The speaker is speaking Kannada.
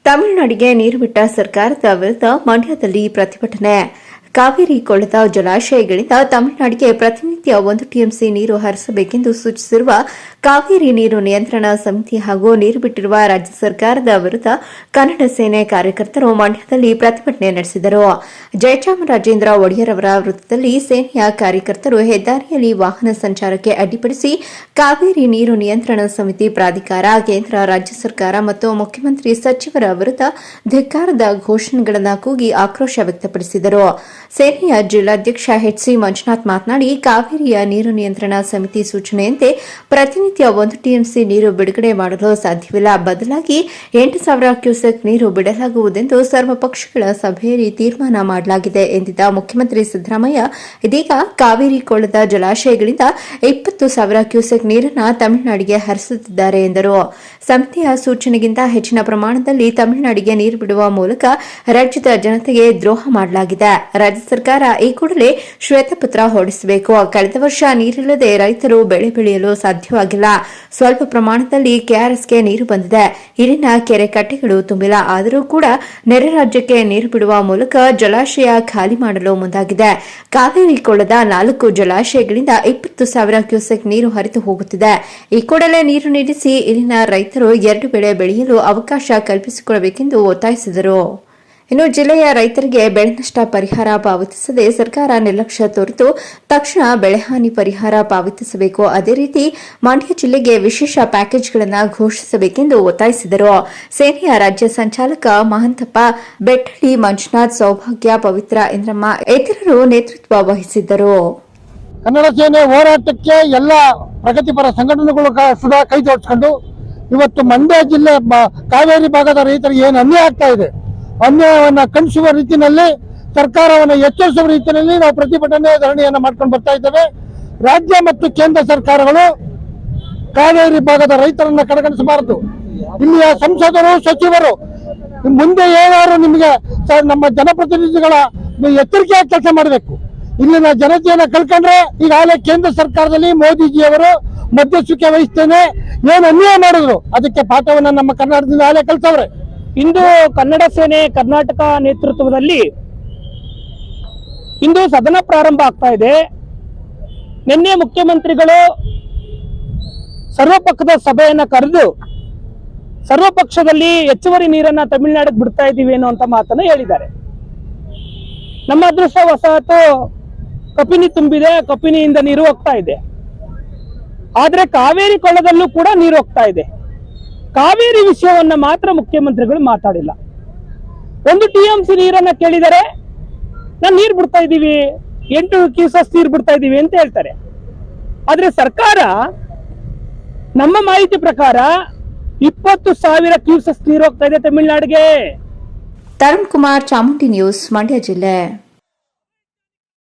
ತಮಿಳುನಾಡಿಗೆ ನೀರು ಬಿಟ್ಟ ಸರ್ಕಾರದ ವಿರುದ್ಧ ಮಂಡ್ಯದಲ್ಲಿ ಪ್ರತಿಭಟನೆ. ಕಾವೇರಿ ಕೊಳ್ಳದ ಜಲಾಶಯಗಳಿಂದ ತಮಿಳುನಾಡಿಗೆ ಪ್ರತಿನಿತ್ಯ 1 ಟಿಎಂಸಿ ನೀರು ಹರಿಸಬೇಕೆಂದು ಸೂಚಿಸಿರುವ ಕಾವೇರಿ ನೀರು ನಿಯಂತ್ರಣ ಸಮಿತಿ ಹಾಗೂ ನೀರು ಬಿಟ್ಟಿರುವ ರಾಜ್ಯ ಸರ್ಕಾರದ ವಿರುದ್ಧ ಕನ್ನಡ ಸೇನೆ ಕಾರ್ಯಕರ್ತರು ಮಂಡ್ಯದಲ್ಲಿ ಪ್ರತಿಭಟನೆ ನಡೆಸಿದರು. ಜಯಚಾಮರಾಜೇಂದ್ರ ಒಡೆಯರ್ ಅವರ ವೃತ್ತದಲ್ಲಿ ಸೇನೆಯ ಕಾರ್ಯಕರ್ತರು ಹೆದ್ದಾರಿಯಲ್ಲಿ ವಾಹನ ಸಂಚಾರಕ್ಕೆ ಅಡ್ಡಿಪಡಿಸಿ ಕಾವೇರಿ ನೀರು ನಿಯಂತ್ರಣ ಸಮಿತಿ ಪ್ರಾಧಿಕಾರ, ಕೇಂದ್ರ, ರಾಜ್ಯ ಸರ್ಕಾರ ಮತ್ತು ಮುಖ್ಯಮಂತ್ರಿ ಸಚಿವರ ವಿರುದ್ಧ ಧಿಕ್ಕಾರದ ಘೋಷಣೆಗಳನ್ನು ಕೂಗಿ ಆಕ್ರೋಶ ವ್ಯಕ್ತಪಡಿಸಿದರು. ಸೇನೆಯ ಜಿಲ್ಲಾಧ್ಯಕ್ಷ ಎಚ್.ಸಿ. ಮಂಜುನಾಥ್ ಮಾತನಾಡಿ, ಕಾವೇರಿಯ ನೀರು ನಿಯಂತ್ರಣ ಸಮಿತಿ ಸೂಚನೆಯಂತೆ ಪ್ರತಿನಿತ್ಯ 1 ಟಿಎಂಸಿ ನೀರು ಬಿಡುಗಡೆ ಮಾಡಲು ಸಾಧ್ಯವಿಲ್ಲ. ಬದಲಾಗಿ 8,000 ಕ್ಯೂಸೆಕ್ ನೀರು ಬಿಡಲಾಗುವುದೆಂದು ಸರ್ವಪಕ್ಷಗಳ ಸಭೆಯಲ್ಲಿ ತೀರ್ಮಾನ ಮಾಡಲಾಗಿದೆ ಎಂದಿದ್ದ ಮುಖ್ಯಮಂತ್ರಿ ಸಿದ್ದರಾಮಯ್ಯ, ಇದೀಗ ಕಾವೇರಿ ಕೊಳ್ಳದ ಜಲಾಶಯಗಳಿಂದ 20,000 ಕ್ಯೂಸೆಕ್ ನೀರನ್ನು ತಮಿಳುನಾಡಿಗೆ ಹರಿಸುತ್ತಿದ್ದಾರೆ ಎಂದರು. ಸಮಿತಿಯ ಸೂಚನೆಗಿಂತ ಹೆಚ್ಚಿನ ಪ್ರಮಾಣದಲ್ಲಿ ತಮಿಳುನಾಡಿಗೆ ನೀರು ಬಿಡುವ ಮೂಲಕ ರಾಜ್ಯದ ಜನತೆಗೆ ದ್ರೋಹ ಮಾಡಲಾಗಿದೆ. ರಾಜ್ಯ ಸರ್ಕಾರ ಈ ಕೂಡಲೇ ಶ್ವೇತಪತ್ರ ಹೊರಡಿಸಬೇಕು. ಕಳೆದ ವರ್ಷ ನೀರಿಲ್ಲದೆ ರೈತರು ಬೆಳೆ ಬೆಳೆಯಲು ಸಾಧ್ಯವಾಗಿಲ್ಲ. ಸ್ವಲ್ಪ ಪ್ರಮಾಣದಲ್ಲಿ ಕೆಆರ್ಎಸ್ಗೆ ನೀರು ಬಂದಿದೆ. ಇಲ್ಲಿನ ಕೆರೆ ಕಟ್ಟೆಗಳು ತುಂಬಿಲ್ಲ. ಆದರೂ ಕೂಡ ನೆರೆ ರಾಜ್ಯಕ್ಕೆ ನೀರು ಬಿಡುವ ಮೂಲಕ ಜಲಾಶಯ ಖಾಲಿ ಮಾಡಲು ಮುಂದಾಗಿದೆ. ಕಾವೇರಿ ಕೊಳ್ಳದ 4 ಜಲಾಶಯಗಳಿಂದ 20,000 ಕ್ಯೂಸೆಕ್ ನೀರು ಹರಿದು ಹೋಗುತ್ತಿದೆ. ಈ ಕೂಡಲೇ ನೀರು ನಿಲ್ಲಿಸಿ ಇಲ್ಲಿನ ರೈತರು 2 ಬೆಳೆ ಬೆಳೆಯಲು ಅವಕಾಶ ಕಲ್ಪಿಸಿಕೊಡಬೇಕೆಂದು ಒತ್ತಾಯಿಸಿದರು. ಇನ್ನು ಜಿಲ್ಲೆಯ ರೈತರಿಗೆ ಬೆಳೆ ನಷ್ಟ ಪರಿಹಾರ ಪಾವತಿಸದೆ ಸರ್ಕಾರ ನಿರ್ಲಕ್ಷ್ಯ ತೋರಿತು ತಕ್ಷಣ ಬೆಳೆಹಾನಿ ಪರಿಹಾರ ಪಾವತಿಸಬೇಕು. ಅದೇ ರೀತಿ ಮಂಡ್ಯ ಜಿಲ್ಲೆಗೆ ವಿಶೇಷ ಪ್ಯಾಕೇಜ್ಗಳನ್ನು ಘೋಷಿಸಬೇಕೆಂದು ಒತ್ತಾಯಿಸಿದರು. ಸೇನೆಯ ರಾಜ್ಯ ಸಂಚಾಲಕ ಮಹಂತಪ್ಪ, ಬೆಟ್ಟಳ್ಳಿ ಮಂಜುನಾಥ್, ಸೌಭಾಗ್ಯ, ಪವಿತ್ರ, ಇಂದ್ರಮ್ಮ ಇತರರು ನೇತೃತ್ವ ವಹಿಸಿದ್ದರು. ಕನ್ನಡ ಸೇನೆ ಹೋರಾಟಕ್ಕೆ ಎಲ್ಲ ಪ್ರಗತಿಪರ ಸಂಘಟನೆಗಳು ಸದಾ ಕೈ ಜೋಡಿಸಿಕೊಂಡು ಇವತ್ತು ಮಂಡ್ಯ ಜಿಲ್ಲೆ ಕಾವೇರಿ ಭಾಗದ ರೈತರಿಗೆ ಏನು ಅನ್ಯಾಯ ಆಗ್ತಾ ಇದೆ, ಅನ್ಯಾಯವನ್ನು ಖಂಡಿಸುವ ರೀತಿಯಲ್ಲಿ, ಸರ್ಕಾರವನ್ನು ಎಚ್ಚರಿಸುವ ರೀತಿಯಲ್ಲಿ ನಾವು ಪ್ರತಿಭಟನೆ ಧರಣಿಯನ್ನು ಮಾಡ್ಕೊಂಡು ಬರ್ತಾ ಇದ್ದೇವೆ. ರಾಜ್ಯ ಮತ್ತು ಕೇಂದ್ರ ಸರ್ಕಾರಗಳು ಕಾವೇರಿ ಭಾಗದ ರೈತರನ್ನ ಕಡೆಗಣಿಸಬಾರದು. ಇಲ್ಲಿಯ ಸಂಸದರು, ಸಚಿವರು ಮುಂದೆ ಏನಾದ್ರು ನಿಮಗೆ ನಮ್ಮ ಜನಪ್ರತಿನಿಧಿಗಳ ಎಚ್ಚರಿಕೆಯಾಗಿ ಕೆಲಸ ಮಾಡಬೇಕು. ಇಲ್ಲಿನ ಜನತೆಯನ್ನು ಕಳ್ಕೊಂಡ್ರೆ ಈಗಾಗಲೇ ಕೇಂದ್ರ ಸರ್ಕಾರದಲ್ಲಿ ಮೋದಿಜಿಯವರು ಮಧ್ಯಸ್ಥಿಕೆ ವಹಿಸ್ತೇನೆ ಏನು ಅನ್ಯಾಯ ಮಾಡಿದ್ರು ಅದಕ್ಕೆ ಪಾಠವನ್ನು ನಮ್ಮ ಕರ್ನಾಟಕದಿಂದ ಆಗಲೇ ಕಲ್ಸವ್ರೆ. ಇಂದು ಕನ್ನಡ ಸೇನೆ ಕರ್ನಾಟಕ ನೇತೃತ್ವದಲ್ಲಿ ಇಂದು ಸದನ ಪ್ರಾರಂಭ ಆಗ್ತಾ ಇದೆ. ನಿನ್ನೆ ಮುಖ್ಯಮಂತ್ರಿಗಳು ಸರ್ವಪಕ್ಷದ ಸಭೆಯನ್ನ ಕರೆದು ಸರ್ವಪಕ್ಷದಲ್ಲಿ ಹೆಚ್ಚುವರಿ ನೀರನ್ನ ತಮಿಳುನಾಡಿಗೆ ಬಿಡ್ತಾ ಇದ್ದೀವಿ ಅನ್ನುವಂತ ಮಾತನ್ನು ಹೇಳಿದ್ದಾರೆ. ನಮ್ಮ ಅದೃಷ್ಟವಶಾತ್ ಕಪಿನಿ ತುಂಬಿದೆ, ಕಪಿನಿಯಿಂದ ನೀರು ಹೋಗ್ತಾ ಇದೆ. ಆದ್ರೆ ಕಾವೇರಿ ಕೊಳ್ಳದಲ್ಲೂ ಕೂಡ ನೀರು ಹೋಗ್ತಾ ಇದೆ. ಕಾವೇರಿ ವಿಷಯವನ್ನ ಮಾತ್ರ ಮುಖ್ಯಮಂತ್ರಿಗಳು ಮಾತಾಡಿಲ್ಲ. 1 ಟಿಎಂಸಿ ನೀರನ್ನ ಕೇಳಿದರೆ ನಾನು ನೀರು ಬಿಡ್ತಾ ಇದ್ದೀವಿ, 8 ಕ್ಯೂಸೆಕ್ ನೀರು ಬಿಡ್ತಾ ಇದ್ದೀವಿ ಅಂತ ಹೇಳ್ತಾರೆ. ಆದ್ರೆ ಸರ್ಕಾರ ನಮ್ಮ ಮಾಹಿತಿ ಪ್ರಕಾರ 20,000 ಕ್ಯೂಸೆಕ್ ನೀರು ಹೋಗ್ತಾ ಇದೆ ತಮಿಳುನಾಡಿಗೆ. ತರುಣ್ ಕುಮಾರ್, ಚಾಮುಂಡಿ ನ್ಯೂಸ್, ಮಂಡ್ಯ ಜಿಲ್ಲೆ.